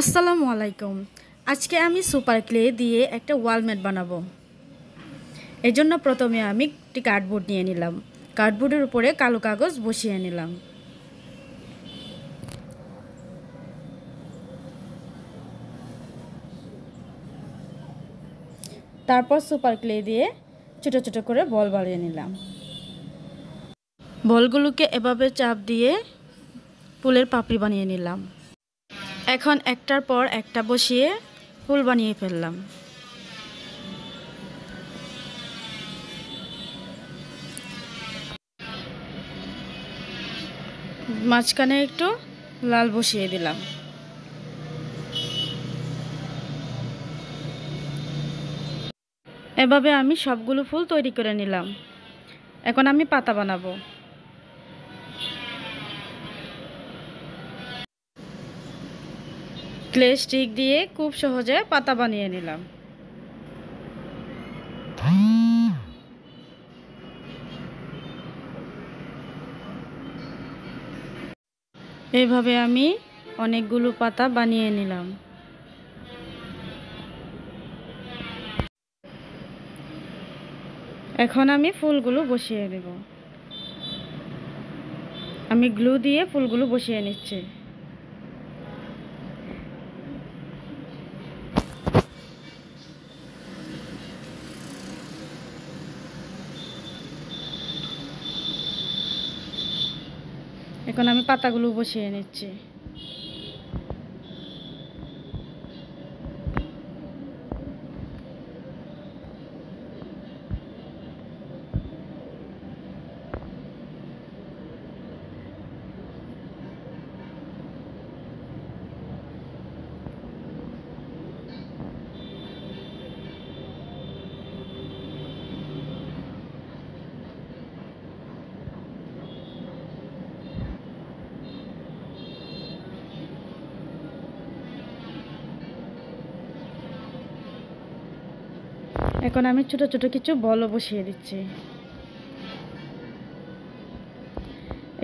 আসসালামু আলাইকুম। আজকে আমি সুপার ক্লে দিয়ে একটা ওয়ালমেট বানাবো। এই জন্য প্রথমে আমি একটি কার্ডবোর্ড নিয়ে নিলাম। কার্ডবোর্ডের উপরে কালো কাগজ বসিয়ে নিলাম। তারপর সুপার ক্লে দিয়ে ছোট ছোট করে বল বানিয়ে নিলাম। বলগুলোকে এভাবে চাপ দিয়ে ফুলের পাপড়ি বানিয়ে নিলাম। এখন একটার পর একটা বসিয়ে ফুল বানিয়ে ফেললাম। মাঝখানে একটু লাল বসিয়ে দিলাম। এভাবে আমি সবগুলো ফুল তৈরি করে নিলাম। এখন আমি পাতা বানাবো। ক্লে স্টিক দিয়ে খুব সহজে পাতা বানিয়ে নিলাম। এইভাবে আমি অনেকগুলো পাতা বানিয়ে নিলাম। এখন আমি ফুলগুলো বসিয়ে দেব। আমি গ্লু দিয়ে ফুলগুলো বসিয়ে নিচ্ছি। এখন আমি পাতাগুলো বসিয়ে নিচ্ছি। এখন আমি ছোট ছোট কিছু বলও বসিয়ে দিচ্ছি।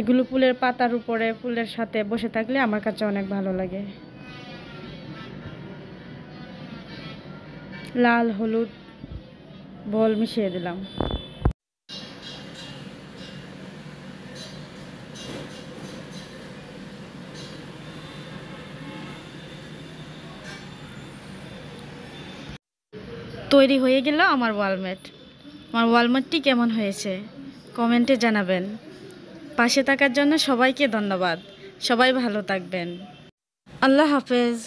এগুলো ফুলের পাতার উপরে ফুলের সাথে বসে থাকলে আমার কাছে অনেক ভালো লাগে। লাল হলুদ বল মিশিয়ে দিলাম। তৈরি হয়ে গেল আমার ওয়ালমেট। আমার ওয়ালমেটটি কেমন হয়েছে কমেন্টে জানাবেন। পাশে থাকার জন্য সবাইকে ধন্যবাদ। সবাই ভালো থাকবেন। আল্লাহ হাফেজ।